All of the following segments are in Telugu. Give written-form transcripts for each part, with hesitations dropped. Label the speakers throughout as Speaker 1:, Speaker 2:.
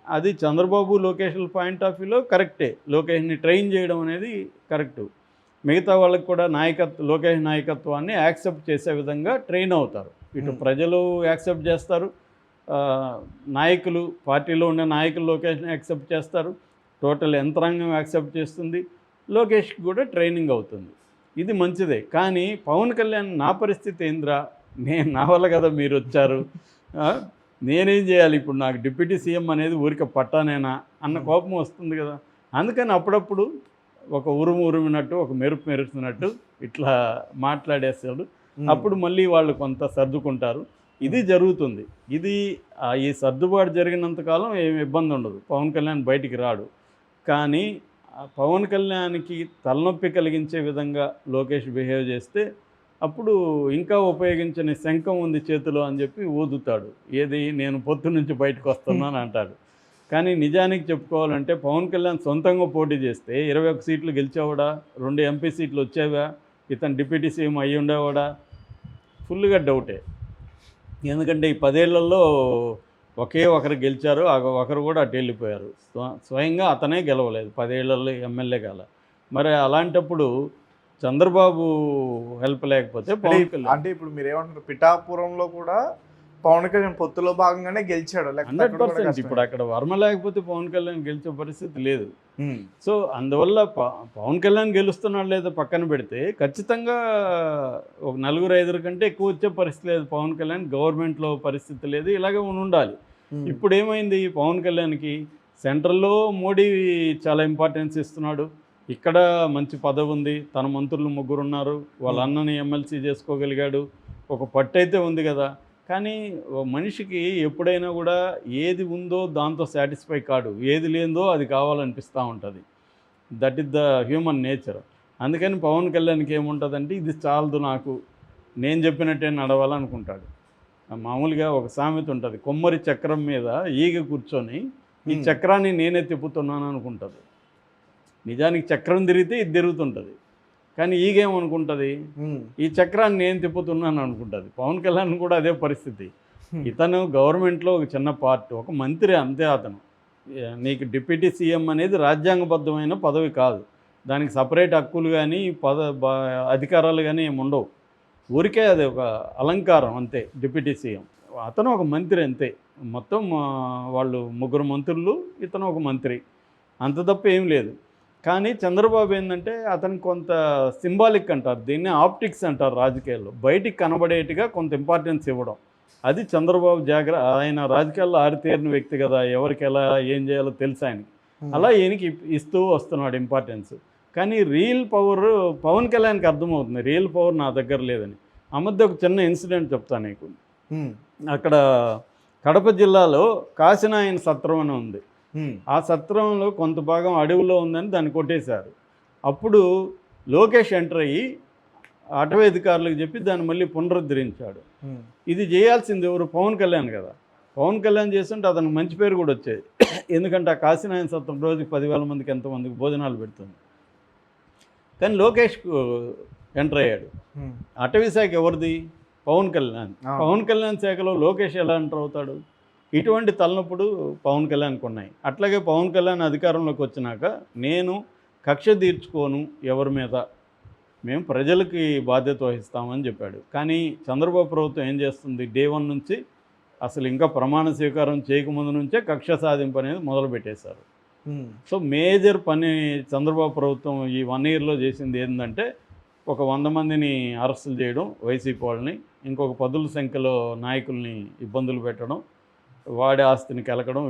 Speaker 1: అది చంద్రబాబు, లోకేష్‌ల పాయింట్ ఆఫ్ వ్యూలో కరెక్టే. లోకేష్‌ని ట్రైన్ చేయడం అనేది కరెక్టు. మిగతా వాళ్ళకి కూడా లోకేష్ నాయకత్వాన్ని యాక్సెప్ట్ చేసే విధంగా ట్రైన్ అవుతారు. ఇటు ప్రజలు యాక్సెప్ట్ చేస్తారు. నాయకులు, పార్టీలో ఉండే నాయకులు లోకేష్‌ని యాక్సెప్ట్ చేస్తారు. టోటల్ యంత్రాంగం యాక్సెప్ట్ చేస్తుంది. లోకేష్‌కి కూడా ట్రైనింగ్ అవుతుంది. ఇది మంచిదే. కానీ పవన్ కళ్యాణ్ నా పరిస్థితి ఏందిరా? నా వల్ల కదా మీరొచ్చారు. నేనేం చేయాలి ఇప్పుడు? నాకు డిప్యూటీ సీఎం అనేది ఊరికే పట్టానేనా అన్న కోపం వస్తుంది కదా. అందుకని అప్పుడప్పుడు ఒక ఉరుము ఉరిమినట్టు, ఒక మెరుపు మెరుస్తున్నట్టు ఇట్లా మాట్లాడేస్తాడు. అప్పుడు మళ్ళీ వాళ్ళు కొంత సర్దుకుంటారు. ఇది జరుగుతుంది. ఈ సర్దుబాటు జరిగినంత కాలం ఏమి ఇబ్బంది ఉండదు. పవన్ కళ్యాణ్ బయటికి రాడు. కానీ పవన్ కళ్యాణ్కి తలనొప్పి కలిగించే విధంగా లోకేష్ బిహేవ్ చేస్తే అప్పుడు ఇంకా ఉపయోగించని శంఖం ఉంది చేతిలో అని చెప్పి ఊదుతాడు. ఏది, నేను పొత్తు నుంచి బయటకు వస్తున్నాను అంటాడు. కానీ నిజానికి చెప్పుకోవాలంటే పవన్ కళ్యాణ్ సొంతంగా పోటీ చేస్తే 21 సీట్లు గెలిచేవాడా? 2 ఎంపీ సీట్లు వచ్చేవా? ఇతను డిప్యూటీ సీఎం అయ్యి ఉండేవాడా? ఫుల్గా డౌటే. ఎందుకంటే ఈ 10 ఏళ్లలో ఒకే ఒకరు గెలిచారు. ఒకరు కూడా అటు వెళ్ళిపోయారు. స్వయంగా అతనే గెలవలేదు 10 ఏళ్లలో ఎమ్మెల్యే కాల. మరి అలాంటప్పుడు చంద్రబాబు హెల్ప్ లేకపోతే పవన్ కళ్యాణ్
Speaker 2: అంటే ఇప్పుడు మీరు ఏమంటారు, పిఠాపురంలో కూడా పవన్ కళ్యాణ్ పొత్తులో భాగంగానే గెలిచాడు
Speaker 1: 100%. ఇప్పుడు అక్కడ వర్మ లేకపోతే పవన్ కళ్యాణ్ గెలిచే పరిస్థితి లేదు. సో అందువల్ల పవన్ కళ్యాణ్ గెలుస్తున్నాడు లేదో పక్కన పెడితే ఖచ్చితంగా ఒక 4-5 కంటే ఎక్కువ వచ్చే పరిస్థితి లేదు. పవన్ కళ్యాణ్ గవర్నమెంట్లో పరిస్థితి లేదు. ఇలాగే ఉండాలి. ఇప్పుడు ఏమైంది పవన్ కళ్యాణ్కి? సెంట్రల్లో మోడీ చాలా ఇంపార్టెన్స్ ఇస్తున్నాడు. ఇక్కడ మంచి పదవి ఉంది. తన మంత్రులు 3 ఉన్నారు. వాళ్ళ అన్నని ఎమ్మెల్సీ చేసుకోగలిగాడు. ఒక పట్టు అయితే ఉంది కదా. కానీ మనిషికి ఎప్పుడైనా కూడా ఏది ఉందో దాంతో సాటిస్ఫై కాడు. ఏది లేదో అది కావాలనిపిస్తూ ఉంటుంది. That is the human nature. అందుకని పవన్ కళ్యాణ్కి ఏముంటుందంటే ఇది చాలదు, నాకు నేను చెప్పినట్టే నడవాలనుకుంటాడు. మామూలుగా ఒక సామెత ఉంటుంది, కొమ్మరి చక్రం మీద ఈగ కూర్చొని ఈ చక్రాన్ని నేనే తిప్పుతున్నాను అనుకుంటుంది. నిజానికి చక్రం తిరిగితే ఇది తిరుగుతుంటుంది. కానీ ఈగేమనుకుంటుంది, ఈ చక్రాన్ని నేను తిప్పుతున్నాను అనుకుంటుంది. పవన్ కళ్యాణ్ కూడా అదే పరిస్థితి. ఇతను గవర్నమెంట్లో ఒక చిన్న పార్ట్, ఒక మంత్రి అంతే. అతను నీకు డిప్యూటీ సీఎం అనేది రాజ్యాంగబద్ధమైన పదవి కాదు. దానికి సపరేట్ హక్కులు కానీ అధికారాలు కానీ ఏమి ఉండవు. ఊరికే అది ఒక అలంకారం అంతే డిప్యూటీ సీఎం. అతను ఒక మంత్రి అంతే. మొత్తం వాళ్ళు 3 మంత్రులు, ఇతను ఒక మంత్రి, అంత తప్ప ఏం లేదు. కానీ చంద్రబాబు ఏంటంటే అతను కొంత సింబాలిక్ అంటారు, దీన్ని ఆప్టిక్స్ అంటారు రాజకీయాల్లో. బయటికి కనబడేట్టుగా కొంత ఇంపార్టెన్స్ ఇవ్వడం, అది చంద్రబాబు ఆయన రాజకీయాల్లో ఆరితేరిన వ్యక్తి కదా, ఎవరికి ఎలా ఏం చేయాలో తెలుసు ఆయనకి. అలా ఈయనకి ఇస్తూ వస్తున్నాడు ఇంపార్టెన్స్. కానీ రియల్ పవర్ పవన్ కళ్యాణ్కి అర్థమవుతుంది, రియల్ పవర్ నా దగ్గర లేదని. ఆ మధ్య ఒక చిన్న ఇన్సిడెంట్ చెప్తాను నీకు. అక్కడ కడప జిల్లాలో కాశీనాయన సత్రం అని ఉంది. ఆ సత్రంలో కొంత భాగం అడవిలో ఉందని దాన్ని కొట్టేశారు. అప్పుడు లోకేష్ ఎంటర్ అయ్యి అటవీ అధికారులకు చెప్పి దాన్ని మళ్ళీ పునరుద్ధరించాడు. ఇది చేయాల్సింది ఎవరు? పవన్ కళ్యాణ్ కదా. పవన్ కళ్యాణ్ చేస్తుంటే అతనికి మంచి పేరు కూడా వచ్చేది. ఎందుకంటే ఆ కాశీనాయన సత్రం రోజుకి 10,000 మందికి ఎంతమందికి భోజనాలు పెడుతుంది. కానీ లోకేష్ ఎంటర్ అయ్యాడు. అటవీ శాఖ ఎవరిది? పవన్ కళ్యాణ్. పవన్ కళ్యాణ్ శాఖలో లోకేష్ ఎలా ఎంటర్ అవుతాడు? ఇటువంటి తలనొప్పుడు పవన్ కళ్యాణ్కి ఉన్నాయి. అట్లాగే పవన్ కళ్యాణ్ అధికారంలోకి వచ్చినాక నేను కక్ష తీర్చుకోను ఎవరి మీద, మేము ప్రజలకి బాధ్యత వహిస్తామని చెప్పాడు. కానీ చంద్రబాబు ప్రభుత్వం ఏం చేస్తుంది? డే 1 నుంచి అసలు ఇంకా ప్రమాణ స్వీకారం చేయకముందు నుంచే కక్ష సాధింపు అనేది మొదలుపెట్టేశారు. సో మేజర్ పని చంద్రబాబు ప్రభుత్వం ఈ 1 ఇయర్లో చేసింది ఏంటంటే, ఒక 100 మందిని అరెస్టులు చేయడం వైసీపీ వాళ్ళని, ఇంకొక 10ల సంఖ్యలో నాయకుల్ని ఇబ్బందులు పెట్టడం, వాడి ఆస్తిని కెలకడం,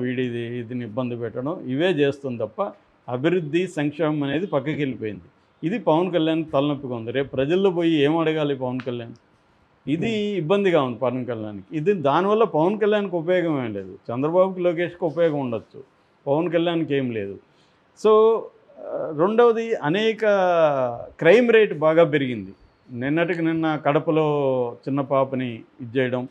Speaker 1: ఇదిని ఇబ్బంది పెట్టడం, ఇవే చేస్తుంది తప్ప అభివృద్ధి సంక్షేమం అనేది పక్కకి వెళ్ళిపోయింది. ఇది పవన్ కళ్యాణ్ తలనొప్పిగా ఉంది. రేపు ప్రజల్లో పోయి ఏం అడగాలి పవన్ కళ్యాణ్? ఇది ఇబ్బందిగా ఉంది పవన్ కళ్యాణ్కి. దానివల్ల పవన్ కళ్యాణ్కి ఉపయోగం ఏం లేదు. చంద్రబాబుకి, లోకేష్కి ఉపయోగం ఉండొచ్చు, పవన్ కళ్యాణ్కి ఏం లేదు. సో రెండవది, అనేక క్రైమ్ రేట్ బాగా పెరిగింది. నిన్నటికి నిన్న కడపలో చిన్న పాపని చేయడం,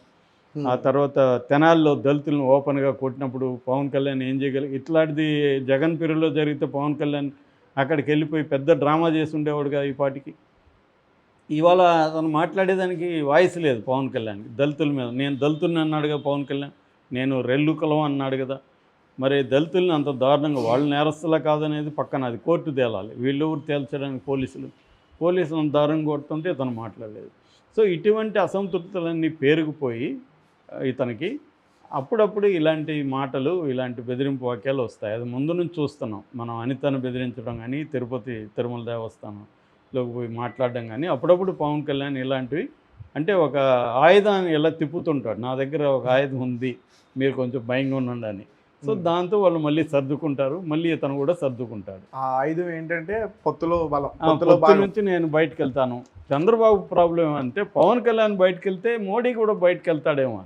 Speaker 1: ఆ తర్వాత తెనాల్లో దళితులను ఓపెన్గా కొట్టినప్పుడు పవన్ కళ్యాణ్ ఏం చేయగలిగి, ఇట్లాంటిది జగన్ పీరియడ్లో జరిగితే పవన్ కళ్యాణ్ అక్కడికి వెళ్ళిపోయి పెద్ద డ్రామా చేసి ఉండేవాడుగా ఈ పాటికి. ఇవాళ అతను మాట్లాడేదానికి వాయిస్ లేదు పవన్ కళ్యాణ్కి. దళితుల మీద నేను దళితుల్ని అన్నాడుగా పవన్ కళ్యాణ్, నేను రెల్లు కులం అన్నాడు కదా. మరి దళితుల్ని అంత దారుణంగా వాళ్ళు నేరస్తులా కాదనేది పక్కన అది కోర్టు తేలాలి. వీళ్ళు ఊరు తేల్చడానికి పోలీసులను దారుణంగా కొడుతుంటే ఇతను మాట్లాడలేదు. సో ఇటువంటి అసంతృప్తులన్నీ పేరుకుపోయి ఇతనికి అప్పుడప్పుడు ఇలాంటి మాటలు, ఇలాంటి బెదిరింపు వాక్యాలు వస్తాయి. అది ముందు నుంచి చూస్తున్నాం. మనం అనితను బెదిరించడం కానీ, తిరుమల దేవస్థానంలోకి పోయి మాట్లాడడం కానీ, అప్పుడప్పుడు పవన్ కళ్యాణ్ ఇలాంటివి అంటే ఒక ఆయుధాన్ని ఎలా తిప్పుతుంటాడు. నా దగ్గర ఒక ఆయుధం ఉంది, మీరు కొంచెం భయంగా ఉండండి అని. సో దాంతో వాళ్ళు మళ్ళీ సర్దుకుంటారు, మళ్ళీ ఇతను కూడా సర్దుకుంటాడు.
Speaker 2: ఆ ఆయుధం ఏంటంటే పొత్తులో బలం,
Speaker 1: పొత్తు నుంచి నేను బయటకు వెళ్తాను. చంద్రబాబు ప్రాబ్లం ఏమంటే పవన్ కళ్యాణ్ బయటకు వెళ్తే మోడీ కూడా బయటకు వెళ్తాడేమో అని.